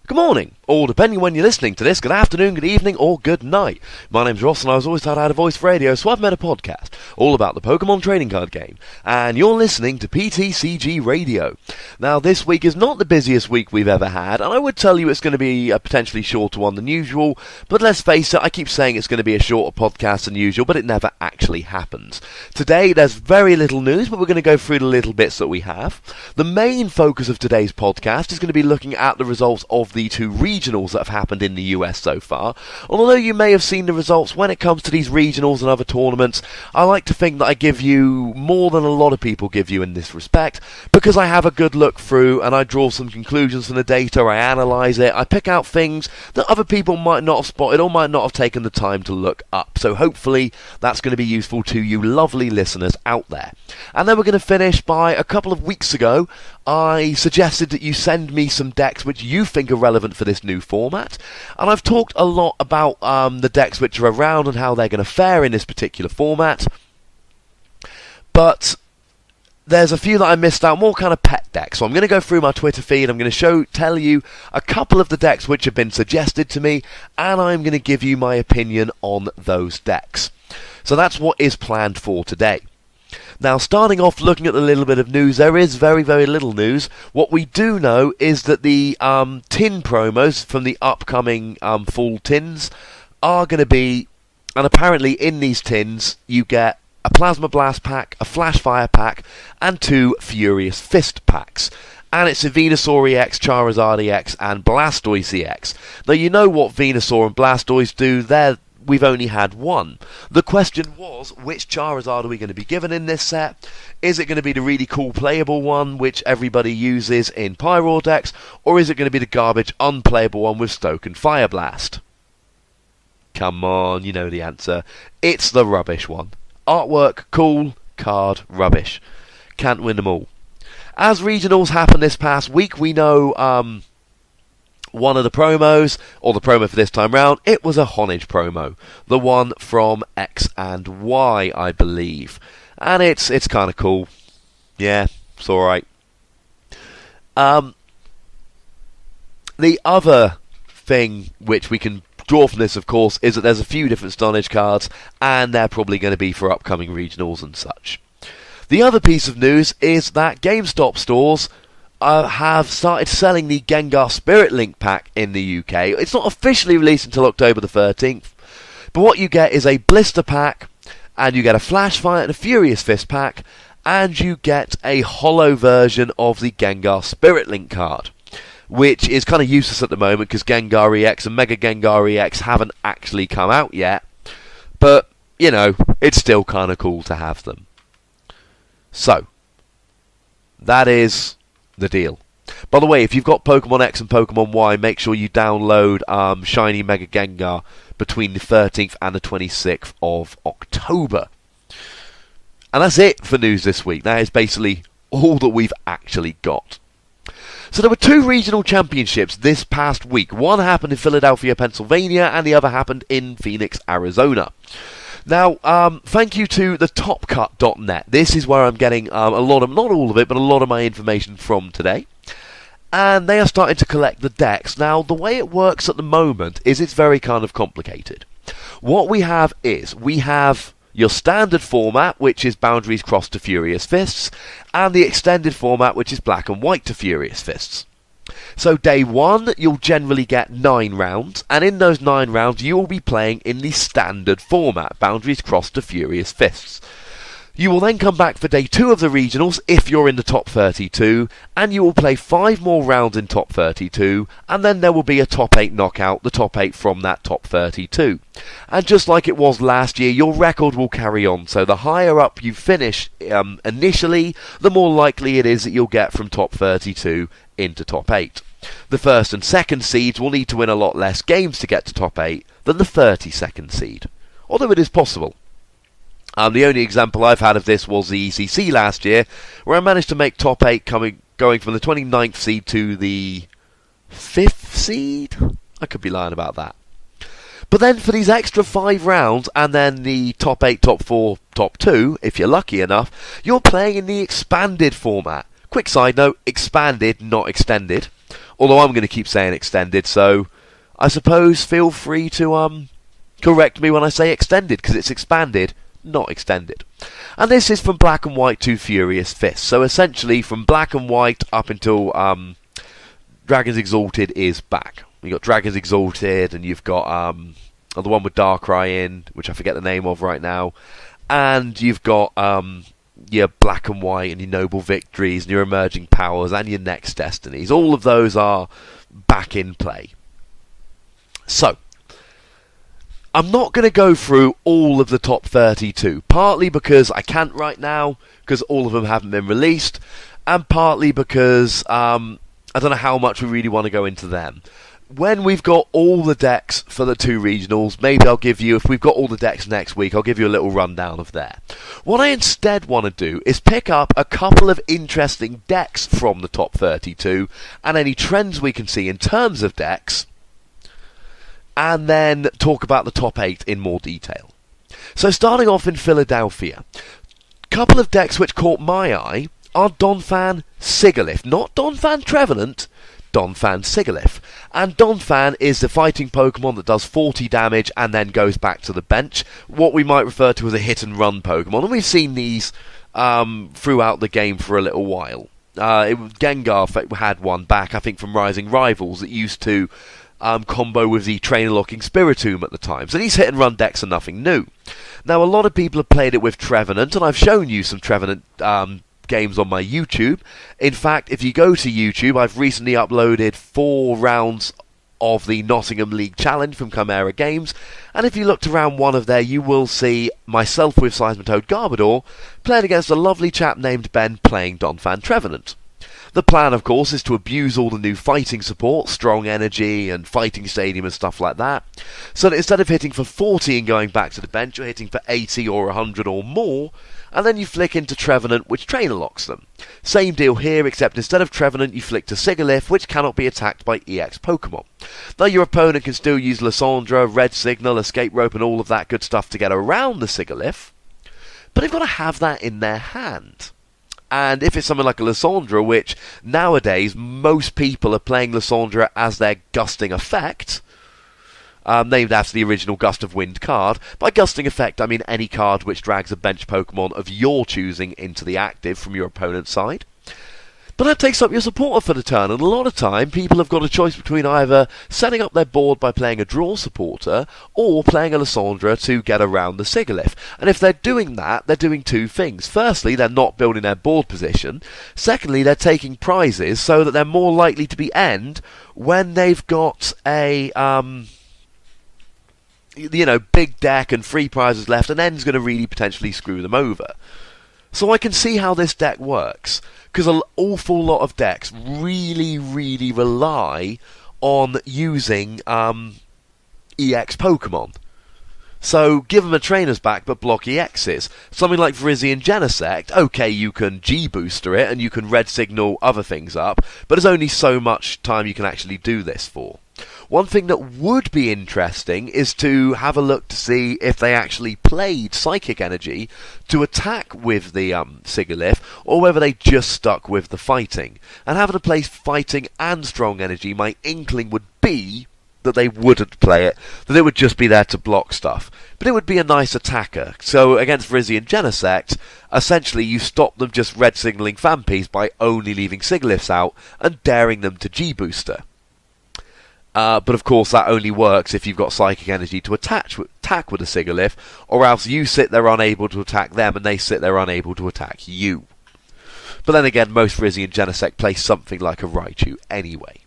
Good morning, or depending when you're listening to this, good afternoon, good evening, or good night. My name's Ross, and I was always thought I had a voice for radio, so I've made a podcast all about the Pokémon trading card game, and you're listening to PTCG Radio. Now, this week is not the busiest week we've ever had, and I would tell you it's going to be a potentially shorter one than usual, but let's face it, I keep saying it's going to be a shorter podcast than usual, but it never actually happens. Today, there's very little news, but we're going to go through the little bits that we have. The main focus of today's podcast is going to be looking at the results of the two regionals that have happened in the US so far. Although you may have seen the results, when it comes to these regionals and other tournaments, I like to think that I give you more than a lot of people give you in this respect, because I have a good look through and I draw some conclusions from the data, I analyse it, I pick out things that other people might not have spotted or might not have taken the time to look up. So hopefully that's going to be useful to you lovely listeners out there. And then we're going to finish by a couple of weeks ago I suggested that you send me some decks which you think are relevant for this new format, and I've talked a lot about the decks which are around and how they're going to fare in this particular format, but there's a few that I missed out, more kind of pet decks. So I'm going to go through my Twitter feed, I'm going to tell you a couple of the decks which have been suggested to me, and I'm going to give you my opinion on those decks. So that's what is planned for today. Now, starting off looking at the little bit of news, there is very, very little news. What we do know is that the tin promos from the upcoming fall tins are going to be, and apparently in these tins you get a Plasma Blast pack, a Flash Fire pack, and 2 Furious Fist packs. And it's a Venusaur EX, Charizard EX, and Blastoise EX. Now, you know what Venusaur and Blastoise do. We've only had one. The question was, which Charizard are we going to be given in this set? Is it going to be the really cool playable one, which everybody uses in Pyroar decks, or is it going to be the garbage unplayable one with Stoke and Fire Blast? Come on, you know the answer. It's the rubbish one. Artwork, cool, card, rubbish. Can't win them all. As regionals happened this past week, we know one of the promos, or the promo for this time round, it was a Honage promo. The one from X and Y, I believe. And it's kind of cool. Yeah, it's alright. The other thing which we can draw from this, of course, is that there's a few different Honage cards, and they're probably going to be for upcoming regionals and such. The other piece of news is that GameStop stores have started selling the Gengar Spirit Link pack in the UK. It's not officially released until October the 13th, but what you get is a blister pack, and you get a Flash Fire and a Furious Fist pack, and you get a holo version of the Gengar Spirit Link card, which is kind of useless at the moment because Gengar EX and Mega Gengar EX haven't actually come out yet, but, you know, it's still kind of cool to have them. So, that is the deal. By the way, if you've got Pokemon X and Pokemon Y, make sure you download Shiny Mega Gengar between the 13th and the 26th of October. And that's it for news this week. That is basically all that we've actually got. So there were 2 regional championships this past week. One happened in Philadelphia, Pennsylvania, and the other happened in Phoenix, Arizona. Now, thank you to the topcut.net. This is where I'm getting a lot of, not all of it, but a lot of my information from today. And they are starting to collect the decks. Now, the way it works at the moment is it's very kind of complicated. What we have is, we have your standard format, which is Boundaries Crossed to Furious Fists, and the extended format, which is Black and White to Furious Fists. So day 1, you'll generally get 9 rounds, and in those 9 rounds you will be playing in the standard format, Boundaries Crossed to Furious Fists. You will then come back for day 2 of the regionals if you're in the top 32, and you will play 5 more rounds in top 32, and then there will be a top 8 knockout, the top 8 from that top 32. And just like it was last year, your record will carry on, so the higher up you finish initially, the more likely it is that you'll get from top 32 into top 8. The first and second seeds will need to win a lot less games to get to top 8 than the 32nd seed, although it is possible. The only example I've had of this was the ECC last year, where I managed to make top 8 going from the 29th seed to the 5th seed? I could be lying about that. But then for these extra 5 rounds, and then the top 8, top 4, top 2, if you're lucky enough, you're playing in the expanded format. Quick side note, expanded, not extended. Although I'm going to keep saying extended, so I suppose feel free to correct me when I say extended, because it's expanded, not extended. And this is from Black and White to Furious Fist. So essentially from Black and White up until Dragons Exalted is back. You've got Dragons Exalted, and you've got the one with Darkrai in, which I forget the name of right now. And you've got your Black and White and your Noble Victories and your Emerging Powers and your Next Destinies. All of those are back in play. So, I'm not going to go through all of the top 32, partly because I can't right now, because all of them haven't been released, and partly because I don't know how much we really want to go into them. When we've got all the decks for the 2 regionals, maybe I'll give you, if we've got all the decks next week, I'll give you a little rundown of there. What I instead want to do is pick up a couple of interesting decks from the top 32, and any trends we can see in terms of decks, and then talk about the top 8 in more detail. So starting off in Philadelphia, a couple of decks which caught my eye are Donphan Sigilyph, not Donphan Trevenant, Donphan Sigilyph. And Donphan is the fighting Pokemon that does 40 damage and then goes back to the bench, what we might refer to as a hit and run Pokemon, and we've seen these throughout the game for a little while. Gengar had one back, I think, from Rising Rivals that used to combo with the trainer locking Spiritomb at the time. So these hit and run decks are nothing new. Now, a lot of people have played it with Trevenant, and I've shown you some Trevenant games on my YouTube. In fact, if you go to YouTube, I've recently uploaded 4 rounds of the Nottingham League Challenge from Chimera Games, and if you look to round 1 of there, you will see myself with Seismitoad Garbodor playing against a lovely chap named Ben playing Donphan Trevenant. The plan, of course, is to abuse all the new fighting support, Strong Energy and Fighting Stadium and stuff like that, so that instead of hitting for 40 and going back to the bench, you're hitting for 80 or 100 or more, and then you flick into Trevenant, which trainer locks them. Same deal here, except instead of Trevenant, you flick to Sigilyph, which cannot be attacked by EX Pokemon. Now, your opponent can still use Lysandra, Red Signal, Escape Rope, and all of that good stuff to get around the Sigilyph, but they've got to have that in their hand. And if it's something like a Lysandra, which nowadays most people are playing Lysandra as their gusting effect, named after the original Gust of Wind card. By gusting effect, I mean any card which drags a bench Pokemon of your choosing into the active from your opponent's side. But that takes up your supporter for the turn, and a lot of time people have got a choice between either setting up their board by playing a draw supporter or playing a Lysandra to get around the Sigilyph. And if they're doing that, they're doing 2 things. Firstly, they're not building their board position. Secondly, they're taking prizes so that they're more likely to be end when they've got a big deck and 3 prizes left, and end's going to really potentially screw them over. So I can see how this deck works, because an awful lot of decks really, really rely on using EX Pokemon. So give them a trainer's back, but block EXs. Something like Virizion Genesect, okay, you can G-booster it, and you can red signal other things up, but there's only so much time you can actually do this for. One thing that would be interesting is to have a look to see if they actually played Psychic Energy to attack with the Sigilyph, or whether they just stuck with the fighting. And having to play fighting and Strong Energy, my inkling would be that they wouldn't play it, that it would just be there to block stuff. But it would be a nice attacker. So against Virizion Genesect, essentially you stop them just red signalling Phanpies by only leaving Sigilyphs out and daring them to G-booster. But of course that only works if you've got Psychic Energy to attack with a Sigilyph, or else you sit there unable to attack them and they sit there unable to attack you. But then again, most Virizion Genesect play something like a Raichu anyway.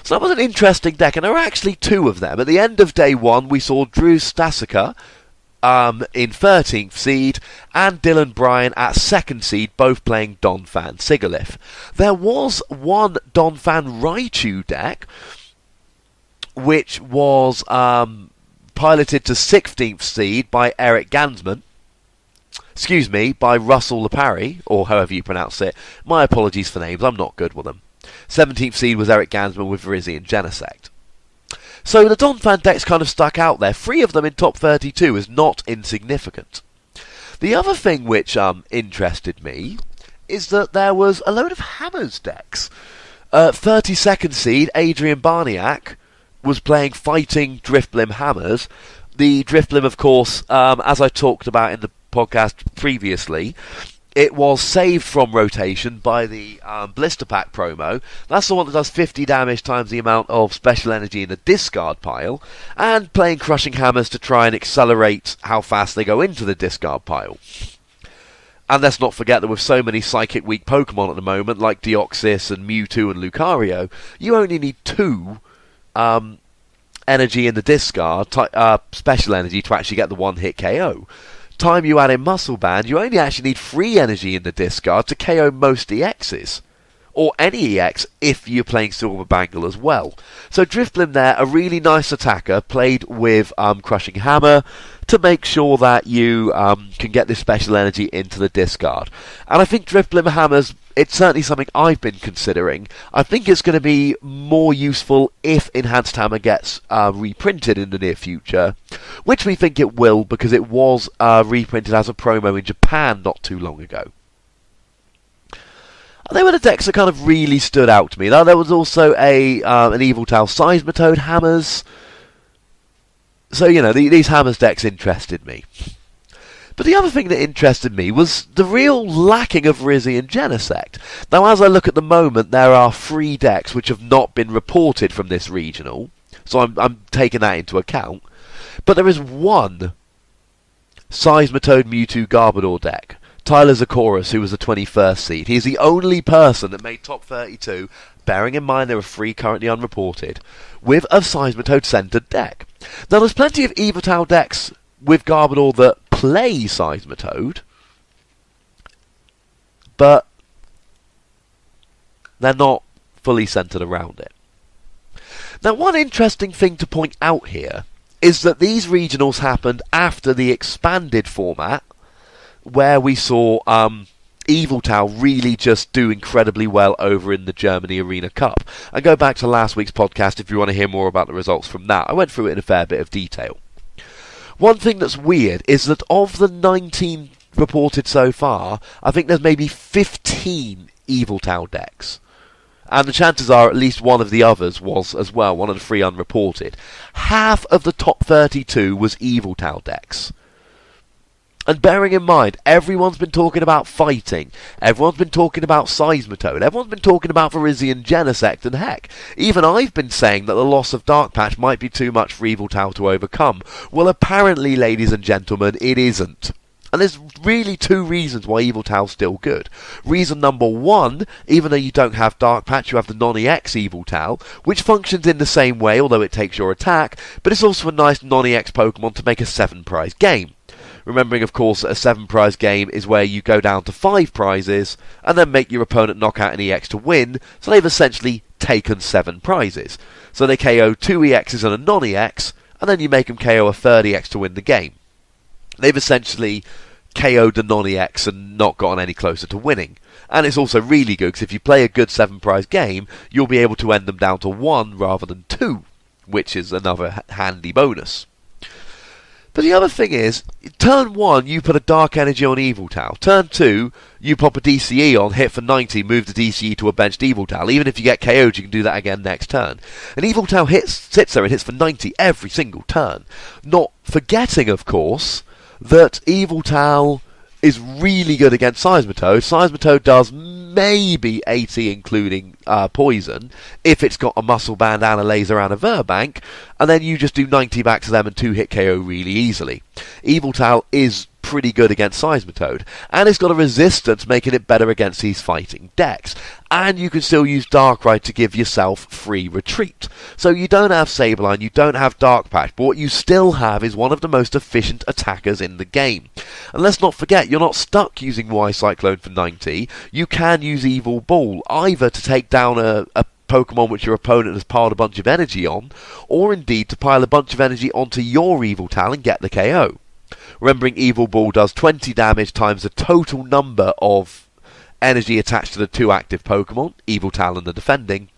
So that was an interesting deck, and there were actually 2 of them. At the end of day 1, we saw Drew Stasika in 13th seed, and Dylan Bryan at 2nd seed, both playing Donphan Sigilyph. There was one Donphan Raichu deck, which was piloted to 16th seed by Eric Gansman. By Russell Lepari, or however you pronounce it. My apologies for names, I'm not good with them. 17th seed was Eric Gansman with Virizion Genesect. So the Donphan decks kind of stuck out there. 3 of them in top 32 is not insignificant. The other thing which interested me is that there was a load of Hammers decks. 32nd seed Adrian Barniak was playing Fighting Drifblim Hammers. The Drifblim, of course, as I talked about in the podcast previously, it was saved from rotation by the Blister Pack promo. That's the one that does 50 damage times the amount of special energy in the discard pile, and playing Crushing Hammers to try and accelerate how fast they go into the discard pile. And let's not forget that with so many Psychic Weak Pokemon at the moment, like Deoxys and Mewtwo and Lucario, you only need 2 energy in the discard, special energy, to actually get the one-hit KO. Time you add in Muscle Band, you only actually need 3 energy in the discard to KO most EXs. Or any EX if you're playing Silver Bangle as well. So Drifblim there, a really nice attacker, played with Crushing Hammer to make sure that you can get this special energy into the discard. And I think Drifblim Hammers, it's certainly something I've been considering. I think it's going to be more useful if Enhanced Hammer gets reprinted in the near future, which we think it will because it was reprinted as a promo in Japan not too long ago. They were the decks that kind of really stood out to me. Now, there was also an Eviltal Seismitoad Hammers. So, you know, these Hammers decks interested me. But the other thing that interested me was the real lacking of Rizzy and Genesect. Now, as I look at the moment, there are 3 decks which have not been reported from this regional. So I'm taking that into account. But there is one Seismitoad Mewtwo Garbodor deck. Tyler Zakoris, who was the 21st seed. He's the only person that made top 32, bearing in mind there are 3 currently unreported, with a Seismitoad-centered deck. Now, there's plenty of Evital decks with Garbodor that play Seismitoad, but they're not fully centered around it. Now, one interesting thing to point out here is that these regionals happened after the expanded format, where we saw Eviltal really just do incredibly well over in the Germany Arena Cup. And go back to last week's podcast if you want to hear more about the results from that. I went through it in a fair bit of detail. One thing that's weird is that of the 19 reported so far, I think there's maybe 15 Eviltal decks. And the chances are at least one of the others was as well, one of the 3 unreported. Half of the top 32 was Eviltal decks. And bearing in mind, everyone's been talking about fighting, everyone's been talking about Seismitoad, everyone's been talking about Virizion, Genesect, and heck, even I've been saying that the loss of Dark Patch might be too much for Eviltal to overcome. Well, apparently, ladies and gentlemen, it isn't. And there's really 2 reasons why Eviltal's still good. Reason number 1, even though you don't have Dark Patch, you have the non-EX Eviltal, which functions in the same way, although it takes your attack, but it's also a nice non-EX Pokemon to make a 7-prize game. Remembering, of course, that a 7-prize game is where you go down to 5 prizes and then make your opponent knock out an EX to win, so they've essentially taken 7 prizes. So they KO 2 EXs and a non-EX, and then you make them KO a 3rd EX to win the game. They've essentially KO'd the non-EX and not gotten any closer to winning. And it's also really good, because if you play a good 7-prize game, you'll be able to end them down to 1 rather than 2, which is another handy bonus. But the other thing is, turn 1, you put a Dark Energy on Eviltal. Turn 2, you pop a DCE on, hit for 90, move the DCE to a benched Eviltal. Even if you get KO'd, you can do that again next turn. And Eviltal sits there and hits for 90 every single turn. Not forgetting, of course, that Eviltal is really good against Seismitoad. Seismitoad does maybe 80 including poison if it's got a Muscle Band and a Laser and a Verbank, and then you just do 90 back to them and 2-hit KO really easily. Eviltal is pretty good against Seismitoad, and it's got a resistance making it better against these fighting decks. And you can still use Darkrai to give yourself free retreat. So you don't have Sableye, you don't have Dark Patch, but what you still have is one of the most efficient attackers in the game. And let's not forget, you're not stuck using Y-Cyclone for 90, you can use Evil Ball, either to take down a Pokemon which your opponent has piled a bunch of energy on, or indeed to pile a bunch of energy onto your Eviltal and get the KO. Remembering Evil Ball does 20 damage times the total number of energy attached to the 2 active Pokemon, Eviltal and the defending,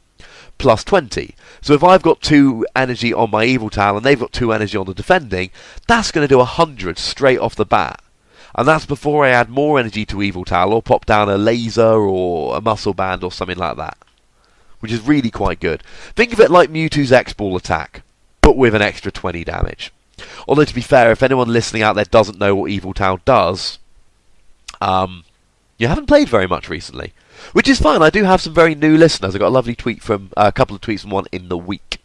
plus 20. So if I've got 2 energy on my Eviltal and they've got 2 energy on the defending, that's going to do 100 straight off the bat. And that's before I add more energy to Eviltal or pop down a Laser or a Muscle Band or something like that. which is really quite good. Think of it like Mewtwo's X-Ball attack, but with an extra 20 damage. Although, to be fair, if anyone listening out there doesn't know what Yveltal does, you haven't played very much recently. Which is fine, I do have some very new listeners. I got a lovely tweet from, a couple of tweets from one in the week.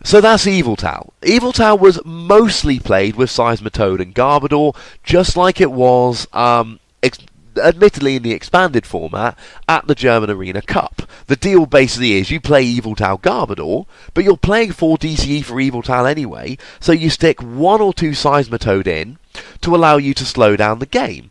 So that's Yveltal. Yveltal was mostly played with Seismitoad and Garbodor, just like it was, admittedly in the expanded format, at the German Arena Cup. The deal basically is you play Yveltal Garbodor, but you're playing 4 DCE for Yveltal anyway, so you stick 1 or 2 Seismitoad in to allow you to slow down the game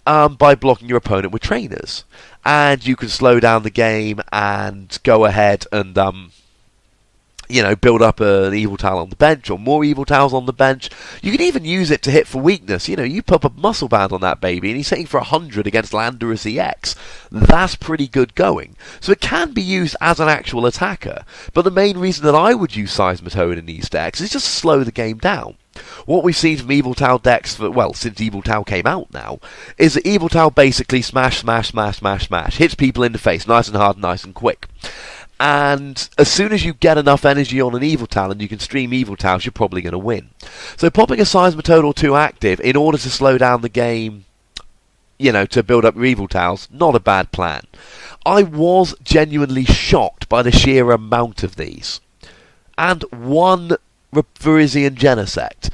by blocking your opponent with trainers. And you can slow down the game and go ahead and build up an Yveltal on the bench, or more Yveltals on the bench. You can even use it to hit for weakness. You pop a Muscle Band on that baby, and he's hitting for 100 against Landorus EX. That's pretty good going. So it can be used as an actual attacker, but the main reason that I would use Seismitoad in these decks is just to slow the game down. What we've seen from Yveltal decks, since Yveltal came out now, is that Yveltal basically smash, hits people in the face, nice and hard, nice and quick. And as soon as you get enough energy on an Yveltal and you can stream Yveltals, you're probably going to win. So popping a Seismitoad or 2 active in order to slow down the game, to build up your Yveltals, not a bad plan. I was genuinely shocked by the sheer amount of these. And one Virizion Genesect.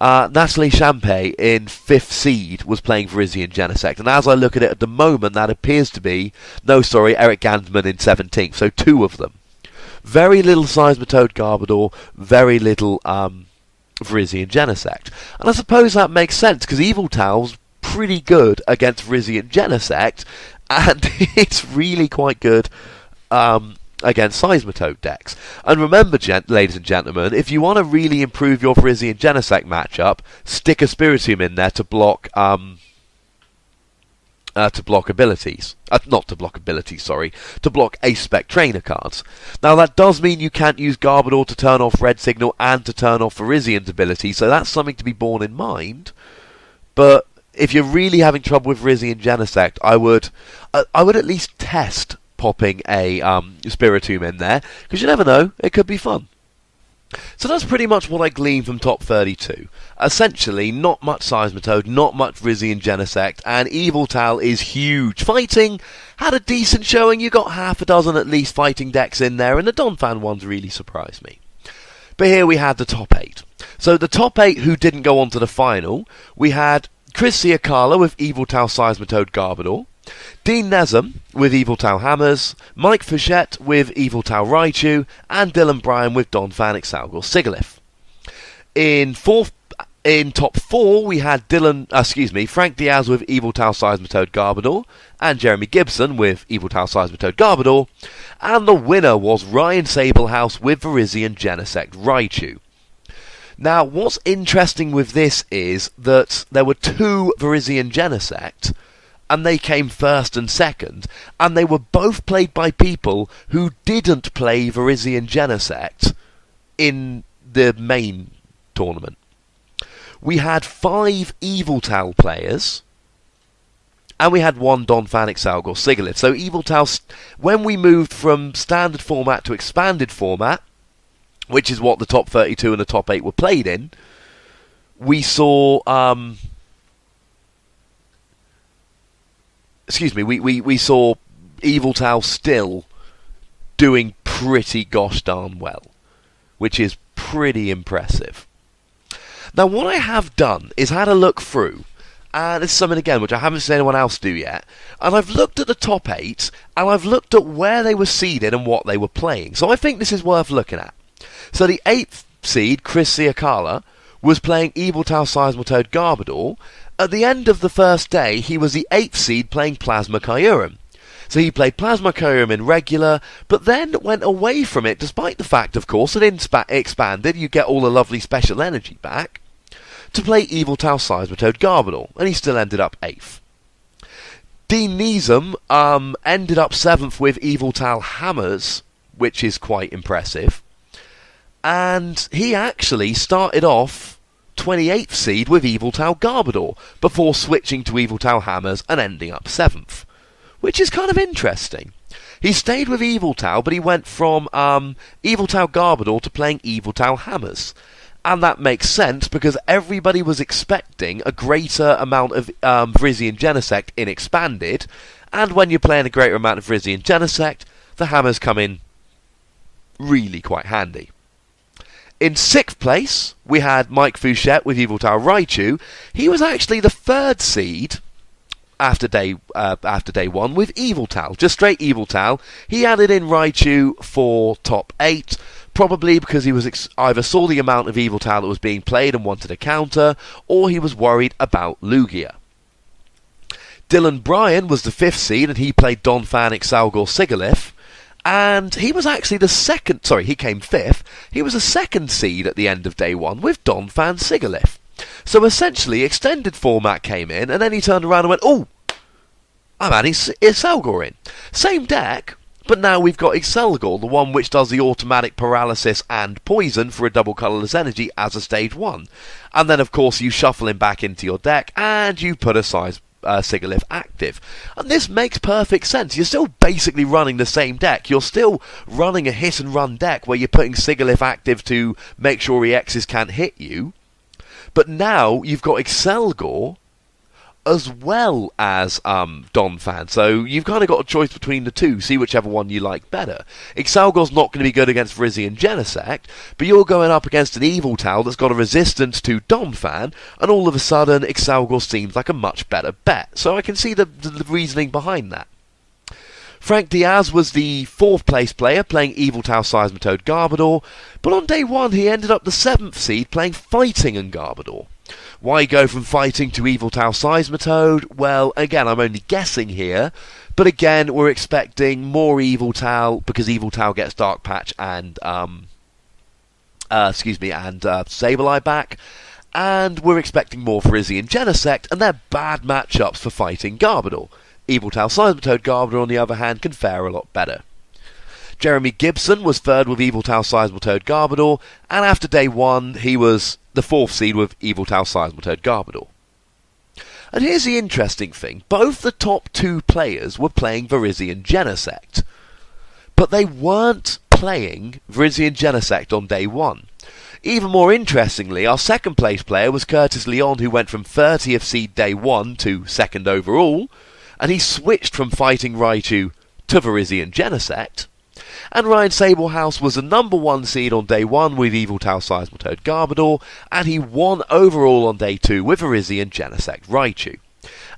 Natalie Champay in 5th seed was playing Virizion Genesect, and as I look at it at the moment, that appears to be Eric Gansman in 17th, so 2 of them. Very little Seismitoad Garbodor, very little Virizion Genesect. And I suppose that makes sense, because Yveltal's pretty good against Virizion Genesect, and it's really quite good against Seismitoad decks. And remember, ladies and gentlemen, if you want to really improve your Virizion Genesect matchup, stick a Spiritomb in there to block abilities. To block Ace-Spec trainer cards. Now that does mean you can't use Garbodor to turn off Red Signal and to turn off Virizion's ability, so that's something to be borne in mind. But if you're really having trouble with Virizion Genesect, I would at least test popping a Spiritomb in there, because you never know, it could be fun. So that's pretty much what I gleaned from top 32. Essentially, not much Seismitoad, not much Virizion Genesect, and Yveltal is huge. Fighting had a decent showing. You got half a dozen at least fighting decks in there, and the Donphan ones really surprised me. But here we had the top 8. So the top 8 who didn't go on to the final, we had Chris Siakala with Yveltal Seismitoad Garbodor, Dean Nesum with Yveltal Hammers, Mike Fichette with Yveltal Raichu, and Dylan Bryan with Donphan Exalgor Sigilyph. In top 4 we had Frank Diaz with Yveltal Seismitoad Garbodor, and Jeremy Gibson with Yveltal Seismitoad Garbodor, and the winner was Ryan Sablehouse with Virizion Genesect Raichu. Now, what's interesting with this is that there were 2 Virizion Genesect, and they came first and second, and they were both played by people who didn't play Virizion Genesect in the main tournament. We had 5 Yveltal players, and we had 1 Donphan Exalgor Sigilyph. So Yveltal, when we moved from standard format to expanded format, which is what the top 32 and the top 8 were played in, we saw we saw Yveltal still doing pretty gosh darn well, which is pretty impressive. Now, what I have done is had a look through, and this is something, again, which I haven't seen anyone else do yet, and I've looked at the top 8, and I've looked at where they were seeded and what they were playing. So I think this is worth looking at. So the 8th seed, Chris Siakala, was playing Yveltal Seismitoad Garbodor. At the end of the first day, he was the 8th seed playing Plasma Kyurem. So he played Plasma Kyurem in regular, but then went away from it, despite the fact, of course, that in expanded you get all the lovely special energy back, to play Yveltal Seismitoad Garbodor, and he still ended up 8th. Dean Nesum ended up 7th with Yveltal Hammers, which is quite impressive. And he actually started off 28th seed with Yveltal Garbodor, before switching to Yveltal Hammers and ending up 7th. Which is kind of interesting. He stayed with Yveltal, but he went from Yveltal Garbodor to playing Yveltal Hammers. And that makes sense because everybody was expecting a greater amount of Virizion Genesect in Expanded, and when you're playing a greater amount of Virizion Genesect, the Hammers come in really quite handy. In 6th place, we had Mike Fouchette with Yveltal Raichu. He was actually the 3rd seed after day 1 with Yveltal, just straight Yveltal. He added in Raichu for top 8. Probably because he was either saw the amount of Yveltal that was being played and wanted a counter, or he was worried about Lugia. Dylan Bryan was the 5th seed, and he played Donphan, Excelgor, Sigilyph, and he was actually he came 5th. He was the 2nd seed at the end of day 1 with Donphan, Sigilyph. So essentially, extended format came in, and then he turned around and went, "Oh, I'm adding Excelgor in." Same deck, but now we've got Excelgor, the one which does the automatic paralysis and poison for a double colourless energy as a stage 1. And then, of course, you shuffle him back into your deck, and you put a Sigilyph active. And this makes perfect sense. You're still basically running the same deck. You're still running a hit-and-run deck where you're putting Sigilyph active to make sure EXs can't hit you. But now you've got Excelgor as well as Donphan, so you've kind of got a choice between the two, see whichever one you like better. Excelgor's not going to be good against Virizion Genesect, but you're going up against an Yveltal that's got a resistance to Donphan, and all of a sudden Excelgor seems like a much better bet, so I can see the reasoning behind that. Frank Diaz was the 4th place player, playing Yveltal Seismitoad Garbodor, but on day 1 he ended up the 7th seed, playing Fighting and Garbodor. Why go from Fighting to Yveltal Seismitoad? Well, again, I'm only guessing here, but again, we're expecting more Yveltal, because Yveltal gets Dark Patch and Sableye back, and we're expecting more Virizion Genesect, and they're bad matchups for Fighting Garbodor. Yveltal Seismitoad Garbodor, on the other hand, can fare a lot better. Jeremy Gibson was 3rd with Yveltal Seismitoad Garbodor, and after day 1, he was the 4th seed with Yveltal Seismitoad Garbodor. And here's the interesting thing. Both the top 2 players were playing Virizion Genesect, but they weren't playing Virizion Genesect on day 1. Even more interestingly, our 2nd place player was Curtis Leon, who went from 30th seed day 1 to 2nd overall, and he switched from Fighting Raichu to Virizion Genesect. And Ryan Sablehouse was the number 1 seed on day 1 with Yveltal Seismitoad Garbodor, and he won overall on day 2 with Virizion Genesect Raichu.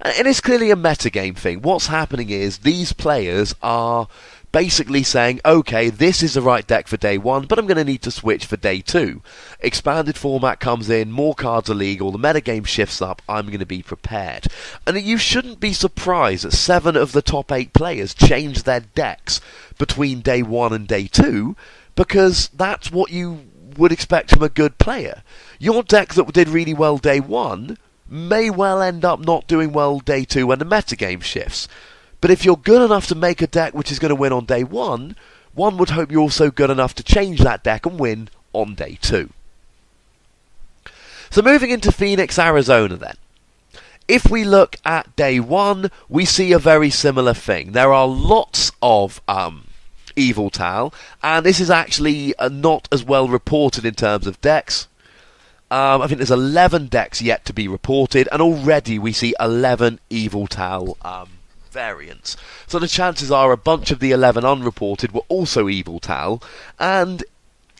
And it's clearly a metagame thing. What's happening is these players are basically saying, okay, this is the right deck for day 1, but I'm going to need to switch for day 2. Expanded format comes in, more cards are legal, the metagame shifts up, I'm going to be prepared. And you shouldn't be surprised that 7 of the top 8 players changed their decks between day 1 and day 2, because that's what you would expect from a good player. Your deck that did really well day 1 may well end up not doing well day 2 when the metagame shifts. But if you're good enough to make a deck which is going to win on day 1, one would hope you're also good enough to change that deck and win on day 2. So moving into Phoenix, Arizona then. If we look at day 1, we see a very similar thing. There are lots of Yveltal, and this is actually not as well reported in terms of decks. I think there's 11 decks yet to be reported, and already we see 11 Yveltal variants. So the chances are a bunch of the 11 unreported were also Yveltal, and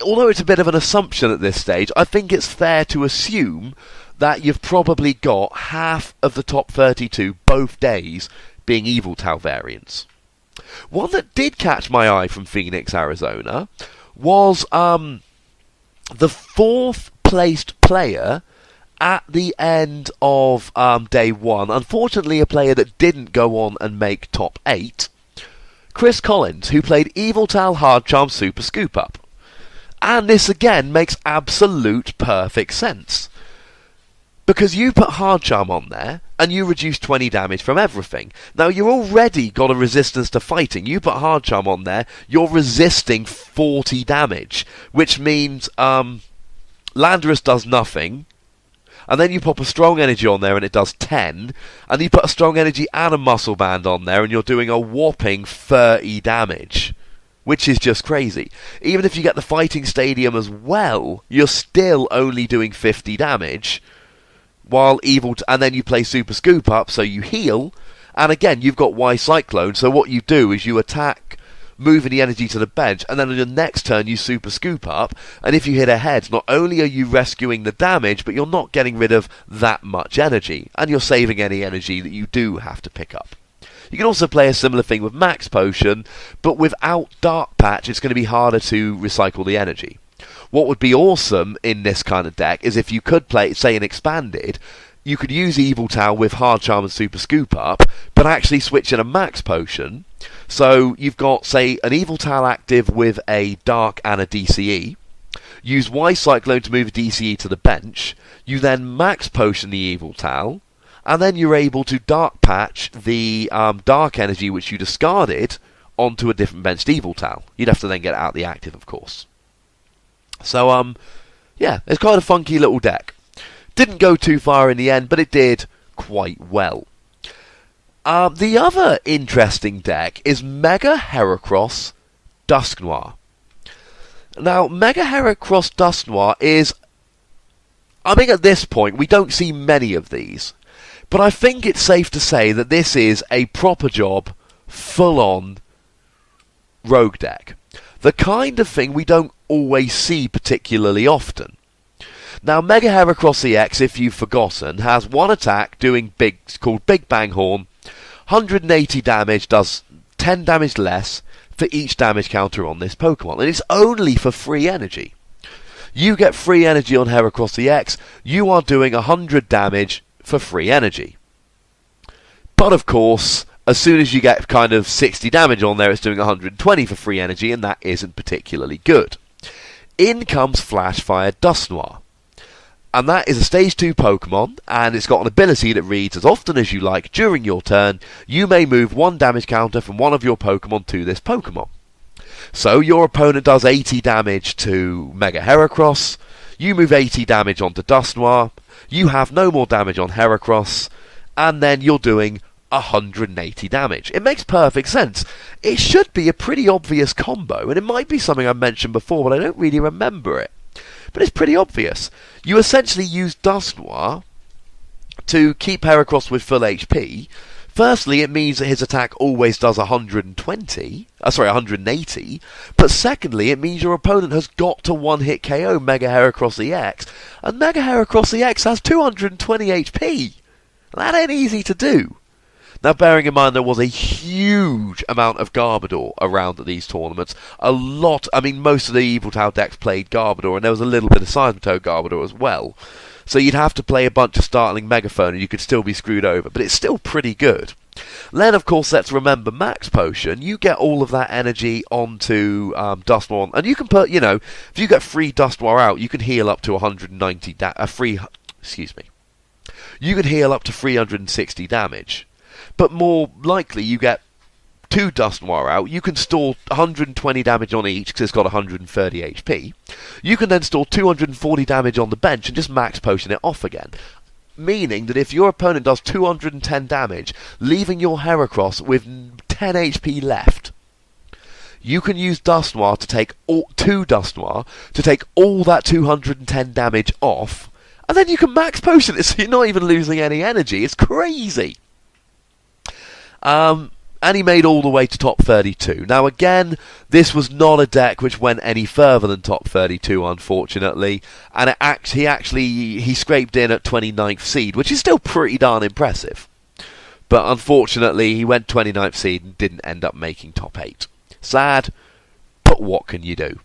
although it's a bit of an assumption at this stage, I think it's fair to assume that you've probably got half of the top 32 both days being Yveltal variants. One that did catch my eye from Phoenix, Arizona was the 4th placed player at the end of day 1. Unfortunately, a player that didn't go on and make top 8. Chris Collins, who played Yveltal Hard Charm Super Scoop Up. And this again makes absolute perfect sense. Because you put Hard Charm on there, and you reduce 20 damage from everything. Now, you've already got a resistance to fighting. You put Hard Charm on there, you're resisting 40 damage. Which means Landorus does nothing. and then you pop a strong energy on there and it does 10, and you put a strong energy and a muscle band on there and you're doing a whopping 30 damage, which is just crazy. Even if you get the fighting stadium as well, you're still only doing 50 damage, while and then you play Super Scoop Up, so you heal, and again, you've got Y Cyclone, so what you do is you attack, moving the energy to the bench, and then on your next turn you Super Scoop Up, and if you hit a head, not only are you rescuing the damage, but you're not getting rid of that much energy, and you're saving any energy that you do have to pick up. You can also play a similar thing with Max Potion, but without Dark Patch, it's going to be harder to recycle the energy. What would be awesome in this kind of deck is if you could play, say, an Expanded, you could use Evil Tao with Hard Charm and Super Scoop Up, but actually switch in a Max Potion. So you've got, say, an Evil Tao active with a Dark and a DCE. Use Y Cyclone to move a DCE to the bench. You then Max Potion the Evil Tao, and then you're able to Dark Patch the Dark Energy which you discarded onto a different benched Evil Tao. You'd have to then get out the active, of course. So, yeah, it's quite a funky little deck. Didn't go too far in the end, but it did quite well. The other interesting deck is Mega Heracross Dusknoir. Now, Mega Heracross Dusknoir is... I think at this point, we don't see many of these. But I think it's safe to say that this is a proper job, full-on rogue deck. The kind of thing we don't always see particularly often. Now, Mega Heracross EX, if you've forgotten, has one attack called Big Bang Horn, 180 damage, does 10 damage less for each damage counter on this Pokemon, and it's only for free energy. You get free energy on Heracross EX, you are doing 100 damage for free energy. But of course, as soon as you get kind of 60 damage on there, it's doing 120 for free energy, and that isn't particularly good. In comes Flashfire Dusknoir. And that is a Stage 2 Pokemon, and it's got an ability that reads, as often as you like during your turn, you may move one damage counter from one of your Pokemon to this Pokemon. So your opponent does 80 damage to Mega Heracross, you move 80 damage onto Dusknoir, you have no more damage on Heracross, and then you're doing 180 damage. It makes perfect sense. It should be a pretty obvious combo, and it might be something I mentioned before, but I don't really remember it. But it's pretty obvious. You essentially use Dusknoir to keep Heracross with full HP. Firstly, it means that his attack always does 180, but secondly, it means your opponent has got to one-hit KO Mega Heracross EX, and Mega Heracross EX has 220 HP. That ain't easy to do. Now, bearing in mind there was a huge amount of Garbodor around at these tournaments, most of the Evil Tao decks played Garbodor, and there was a little bit of Seismitoad Garbodor as well. So you'd have to play a bunch of Startling Megaphone and you could still be screwed over, but it's still pretty good. Then, of course, let's remember Max Potion. You get all of that energy onto Dusknoir, and you can put, if you get free Dusknoir out, you can heal up to 190 You can heal up to 360 damage. But more likely, you get 2 Dusknoir out, you can store 120 damage on each because it's got 130 HP. You can then store 240 damage on the bench and just Max Potion it off again. Meaning that if your opponent does 210 damage, leaving your Heracross with 10 HP left, you can use Dusknoir to take all that 210 damage off, and then you can Max Potion it so you're not even losing any energy. It's crazy. And he made all the way to top 32. Now again, this was not a deck which went any further than top 32, unfortunately, and he scraped in at 29th seed, which is still pretty darn impressive. But unfortunately, he went 29th seed and didn't end up making top 8. Sad, but what can you do?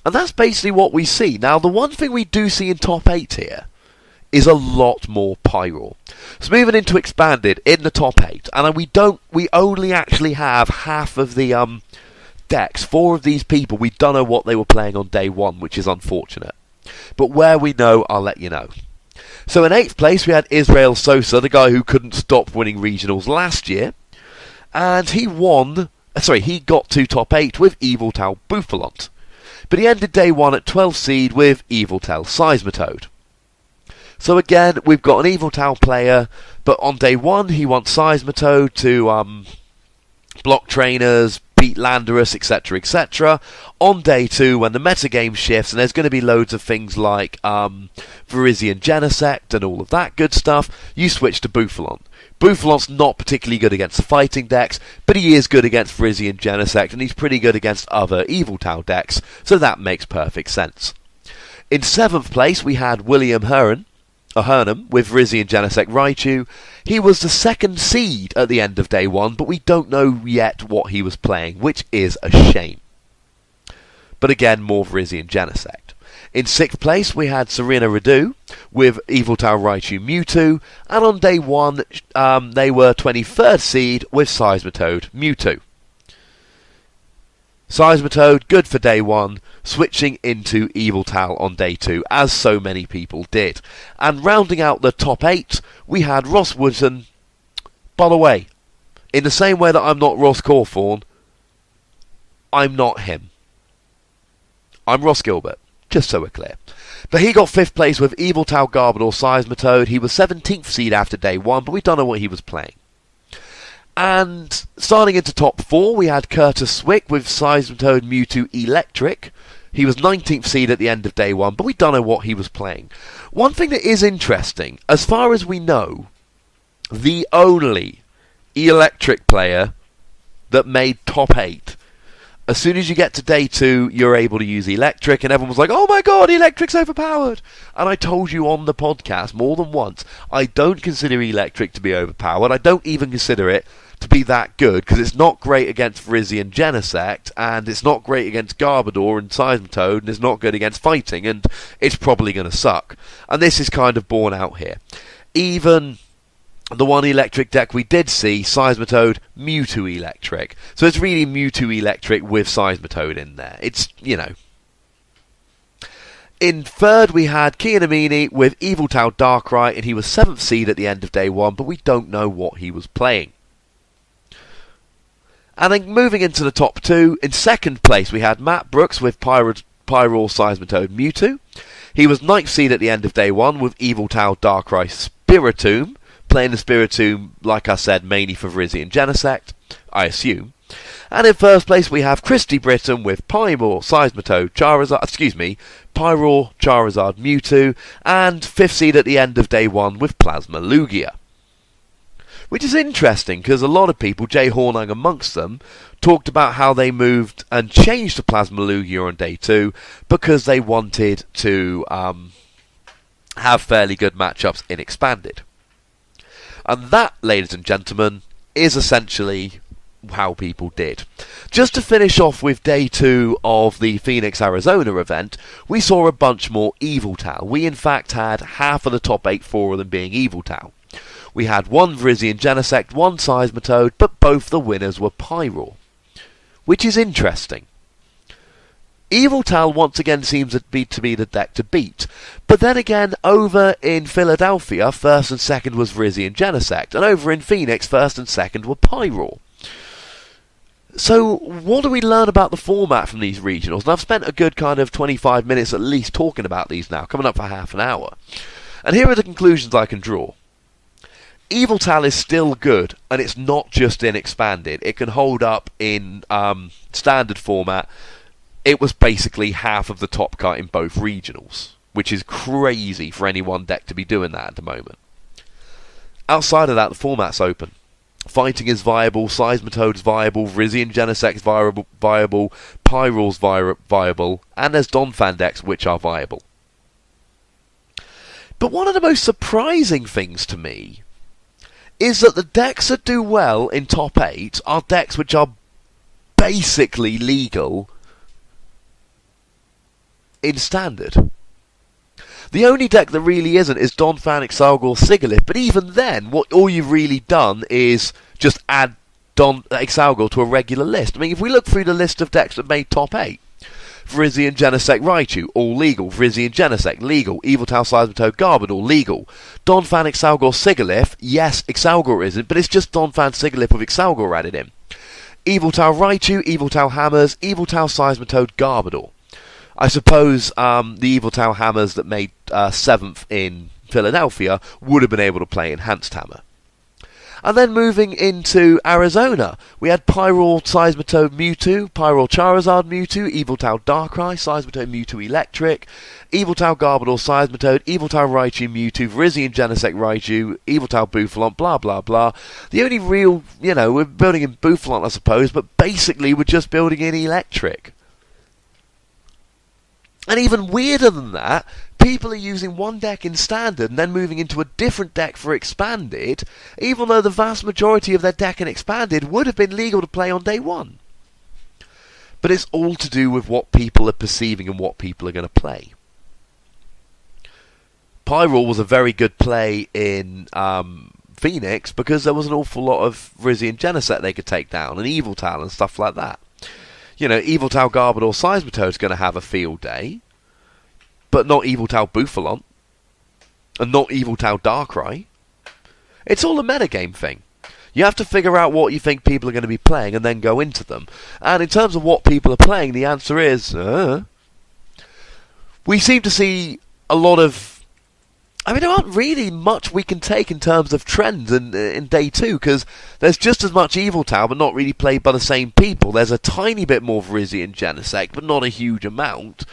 And that's basically what we see. Now, the one thing we do see in top 8 here is a lot more Pyro. So moving into Expanded in the top 8, and we only actually have half of the decks. 4 of these people, we don't know what they were playing on day 1, which is unfortunate. But where we know, I'll let you know. So in 8th place, we had Israel Sosa, the guy who couldn't stop winning regionals last year, and he got to top 8 with Evil Tao Bouffalont. But he ended day 1 at 12th seed with Evil Tao Seismitoad. So again, we've got an Yveltal player, but on day 1 he wants Seismitoad to block trainers, beat Landorus, etc, etc. On day 2, when the metagame shifts, and there's going to be loads of things like Virizion Genesect and all of that good stuff, you switch to Bouffalon. Bouffalon's not particularly good against the fighting decks, but he is good against Virizion Genesect, and he's pretty good against other Yveltal decks, so that makes perfect sense. In 7th place, we had William Hurnham with Virizion Genesect Raichu. He was the 2nd seed at the end of day 1, but we don't know yet what he was playing, which is a shame. But again, more Virizion Genesect. In 6th place, we had Serena Redu with Yveltal Raichu Mewtwo, and on day 1, they were 23rd seed with Seismitoad Mewtwo. Seismitoad, good for day 1, switching into Yveltal on day 2, as so many people did. And rounding out the top 8, we had Ross Woodson. By the way, in the same way that I'm not Ross Cawthorn, I'm not him. I'm Ross Gilbert, just so we're clear. But he got 5th place with Yveltal Garbodor Seismitoad. He was 17th seed after day 1, but we don't know what he was playing. And starting into top 4, we had Curtis Swick with Seismitoad Mewtwo Electric. He was 19th seed at the end of day 1, but we don't know what he was playing. One thing that is interesting, as far as we know, the only Electric player that made top 8, as soon as you get to day 2, you're able to use Electric, and everyone was like, oh my god, Electric's overpowered! And I told you on the podcast more than once, I don't consider Electric to be overpowered. I don't even consider it to be that good, because it's not great against Virizion Genesect, and it's not great against Garbodor and Seismitoad, and it's not good against fighting, and it's probably going to suck. And this is kind of borne out here. Even the one Electric deck we did see, Seismitoad Mewtwo Electric. So it's really Mewtwo Electric with Seismitoad in there. It's, you know. In 3rd, we had Kianamini with Yveltal Darkrai, and he was 7th seed at the end of day 1, but we don't know what he was playing. And then moving into the top 2, in 2nd place, we had Matt Brooks with Pyroar Seismitoad Mewtwo. He was 9th seed at the end of day 1 with Yveltal Darkrai Spiritomb, playing the Spiritomb, like I said, mainly for Virizion Genesect, I assume. And in 1st place, we have Christy Britton with Pyroar Seismitoad Pyroar Charizard Mewtwo, and 5th seed at the end of day 1 with Plasma Lugia. Which is interesting, because a lot of people, Jay Hornung amongst them, talked about how they moved and changed to Plasma Lugia on day 2 because they wanted to have fairly good matchups in Expanded. And that, ladies and gentlemen, is essentially how people did. Just to finish off with day 2 of the Phoenix, Arizona event, we saw a bunch more Yveltal. We in fact had half of the top 8, 4 of them being Yveltal. We had one Virizion Genesect, one Seismitoad, but both the winners were Pyroar. Which is interesting. Yveltal once again seems to be the deck to beat. But then again, over in Philadelphia, 1st and 2nd was Virizion Genesect, and over in Phoenix, 1st and 2nd were Pyroar. So, what do we learn about the format from these regionals? And I've spent a good kind of 25 minutes at least talking about these now, coming up for half an hour. And here are the conclusions I can draw. Yveltal is still good, and it's not just in Expanded. It can hold up in Standard format. It was basically half of the top cut in both regionals, which is crazy for any one deck to be doing that at the moment. Outside of that, the format's open. Fighting is viable, Seismitoad's viable, Virizion Genesect's viable, Pyroar's viable, and there's Donphan decks which are viable. But one of the most surprising things to me is that the decks that do well in top 8 are decks which are basically legal in Standard. The only deck that really isn't is Donphan, Exalgor, Sigilyph, but even then, all you've really done is just add Exalgor to a regular list. I mean, if we look through the list of decks that made top 8, Virizion Genesect Raichu, all legal. Virizion Genesect, legal. Yveltal Seismitoad Garbodor, legal. Donphan, Exalgor, Sigilyph, yes, Exalgor isn't, but it's just Donphan, Sigilyph with Exalgor added in. Yveltal Raichu, Yveltal Hammers, Yveltal Seismitoad Garbodor. I suppose the Yveltal Hammers that made 7th in Philadelphia would have been able to play Enhanced Hammer. And then moving into Arizona, we had Pyroar Seismitoad Mewtwo, Pyroar Charizard Mewtwo, Eviltal Darkrai, Seismitoad Mewtwo Electric, Eviltal Garbodor Seismitoad, Eviltal Raichu Mewtwo, Virizion Genesect Raichu, Eviltal Bouffalont, blah blah blah. The only real, we're building in Bouffalont I suppose, but basically we're just building in Electric. And even weirder than that, people are using one deck in Standard and then moving into a different deck for Expanded, even though the vast majority of their deck in Expanded would have been legal to play on day one. But it's all to do with what people are perceiving and what people are going to play. Pyroar was a very good play in Phoenix because there was an awful lot of Virizion Genesect they could take down, and Eviltal and stuff like that. Eviltal Garbodor Seismitoad's going to have a field day, but not Eviltal Bouffalont, and not Eviltal Darkrai. It's all a metagame thing. You have to figure out what you think people are going to be playing and then go into them. And in terms of what people are playing, the answer is... we seem to see a lot of... there aren't really much we can take in terms of trends in day two, because there's just as much Eviltal, but not really played by the same people. There's a tiny bit more Virizion Genesect, but not a huge amount.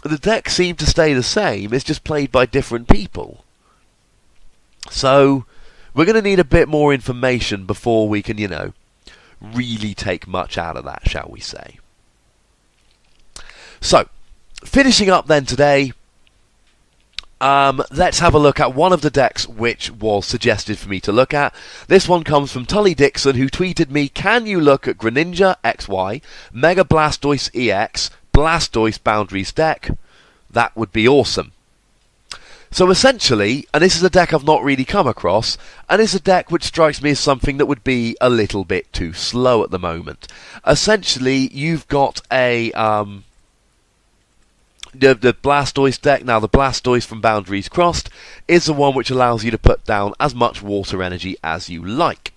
The decks seem to stay the same, it's just played by different people. So, we're going to need a bit more information before we can, really take much out of that, shall we say. So, finishing up then today, let's have a look at one of the decks which was suggested for me to look at. This one comes from Tully Dixon, who tweeted me, "Can you look at Greninja XY, Mega Blastoise EX, Blastoise Boundaries deck? That would be awesome." So essentially, and this is a deck I've not really come across, and it's a deck which strikes me as something that would be a little bit too slow at the moment. Essentially, you've got a the Blastoise deck. Now, the Blastoise from Boundaries Crossed is the one which allows you to put down as much water energy as you like.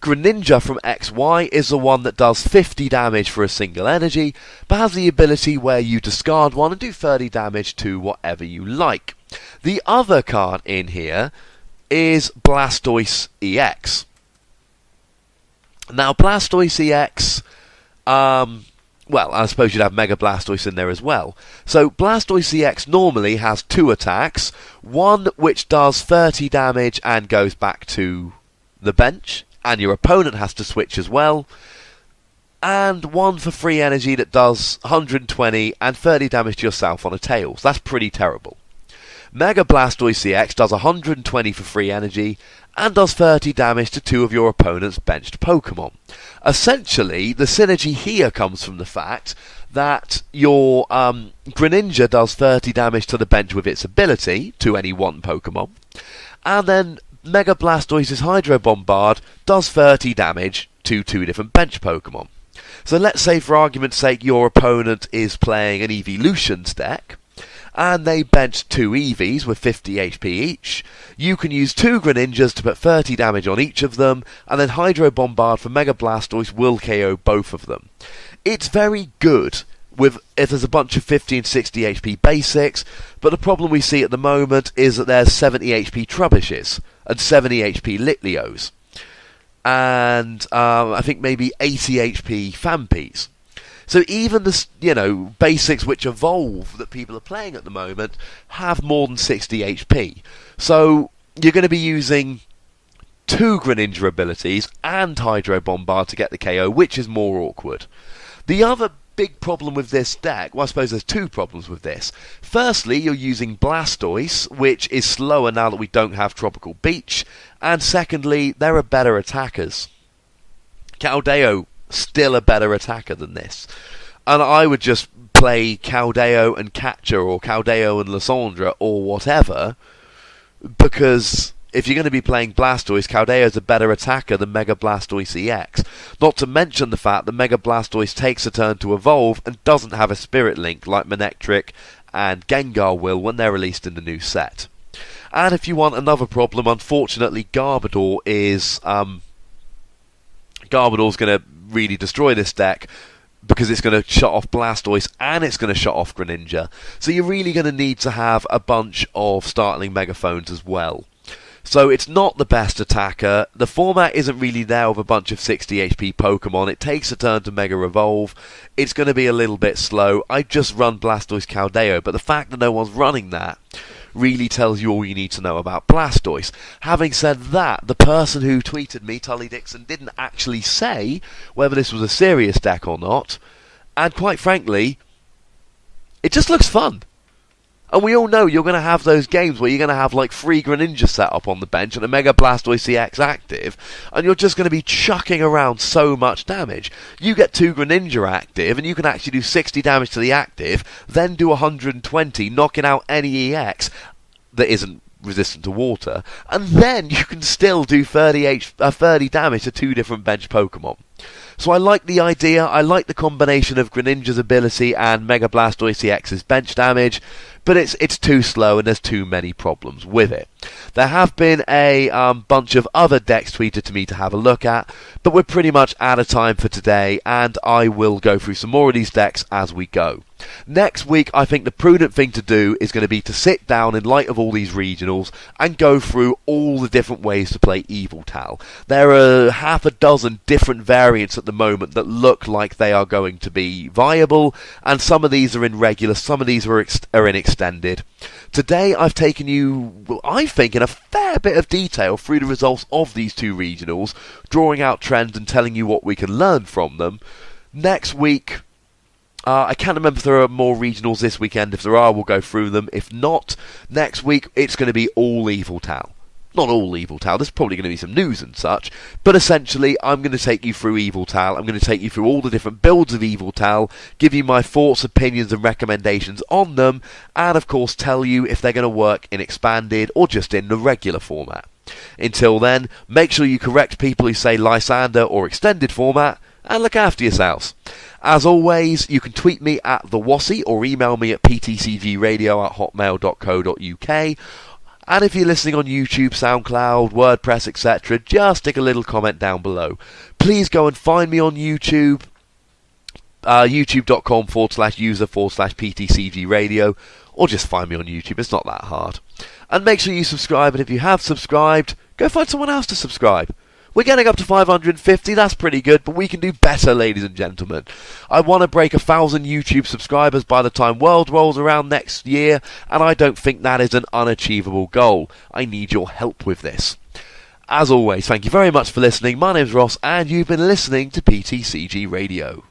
Greninja from XY is the one that does 50 damage for a single energy, but has the ability where you discard one and do 30 damage to whatever you like. The other card in here is Blastoise EX. Now, Blastoise EX, well, I suppose you'd have Mega Blastoise in there as well. So, Blastoise EX normally has two attacks. One which does 30 damage and goes back to the bench, and your opponent has to switch as well. And one for free energy that does 120 and 30 damage to yourself on a Tails. That's pretty terrible. Mega Blastoise EX does 120 for free energy and does 30 damage to two of your opponent's benched Pokémon. Essentially, the synergy here comes from the fact that your Greninja does 30 damage to the bench with its ability to any one Pokémon, and then Mega Blastoise's Hydro Bombard does 30 damage to two different bench Pokémon. So let's say, for argument's sake, your opponent is playing an Evolutions deck, and they bench two Eevees with 50 HP each. You can use two Greninjas to put 30 damage on each of them, and then Hydro Bombard for Mega Blastoise will KO both of them. It's very good if there's a bunch of 50 and 60 HP basics, but the problem we see at the moment is that there's 70 HP Trubbishes and 70 HP Litleos, and I think maybe 80 HP Fampees. So even the basics which evolve that people are playing at the moment have more than 60 HP. So you're going to be using two Greninja abilities and Hydro Bombard to get the KO, which is more awkward. The other big problem with this deck, well, I suppose there's two problems with this. Firstly, you're using Blastoise, which is slower now that we don't have Tropical Beach. And secondly, there are better attackers. Caldeo, still a better attacker than this. And I would just play Caldeo and Catcher, or Caldeo and Lysandre, or whatever, because if you're going to be playing Blastoise, Caldeo's a better attacker than Mega Blastoise EX. Not to mention the fact that Mega Blastoise takes a turn to evolve and doesn't have a Spirit Link like Manectric and Gengar will when they're released in the new set. And if you want another problem, unfortunately Garbodor is... Garbodor's going to really destroy this deck because it's going to shut off Blastoise and it's going to shut off Greninja. So you're really going to need to have a bunch of startling megaphones as well. So it's not the best attacker. The format isn't really there with a bunch of 60 HP Pokemon. It takes a turn to Mega Evolve. It's going to be a little bit slow. I just run Blastoise Caldeo, but the fact that no one's running that really tells you all you need to know about Blastoise. Having said that, the person who tweeted me, Tully Dixon, didn't actually say whether this was a serious deck or not. And quite frankly, it just looks fun. And we all know you're going to have those games where you're going to have like 3 Greninja set up on the bench and a Mega Blastoise EX active, and you're just going to be chucking around so much damage. You get 2 Greninja active, and you can actually do 60 damage to the active, then do 120, knocking out any EX that isn't resistant to water, and then you can still do 30 damage to 2 different bench Pokemon. So I like the idea, I like the combination of Greninja's ability and Mega Blastoise EX's bench damage, but it's too slow and there's too many problems with it. There have been a bunch of other decks tweeted to me to have a look at, but we're pretty much out of time for today, and I will go through some more of these decks as we go. Next week, I think the prudent thing to do is going to be to sit down in light of all these regionals and go through all the different ways to play Yveltal. There are half a dozen different variants at the moment that look like they are going to be viable, and some of these are in regular, some of these are in extended. Today I've taken you, I think, in a fair bit of detail through the results of these 2 regionals, drawing out trends and telling you what we can learn from them. Next week, I can't remember if there are more regionals this weekend. If there are, we'll go through them. If not, next week it's going to be all Yveltal. Not all Yveltal, there's probably going to be some news and such, but essentially I'm going to take you through Yveltal. I'm going to take you through all the different builds of Yveltal, give you my thoughts, opinions and recommendations on them, and of course tell you if they're going to work in expanded or just in the regular format. Until then, make sure you correct people who say Lysander or extended format, and look after yourselves. As always, you can tweet me at the Wassy or email me at ptcgradio@hotmail.co.uk. And if you're listening on YouTube, SoundCloud, WordPress, etc., just stick a little comment down below. Please go and find me on YouTube, youtube.com/user/PTCGRadio, or just find me on YouTube, it's not that hard. And make sure you subscribe, and if you have subscribed, go find someone else to subscribe. We're getting up to 550, that's pretty good, but we can do better, ladies and gentlemen. I want to break 1,000 YouTube subscribers by the time World rolls around next year, and I don't think that is an unachievable goal. I need your help with this. As always, thank you very much for listening. My name's Ross, and you've been listening to PTCG Radio.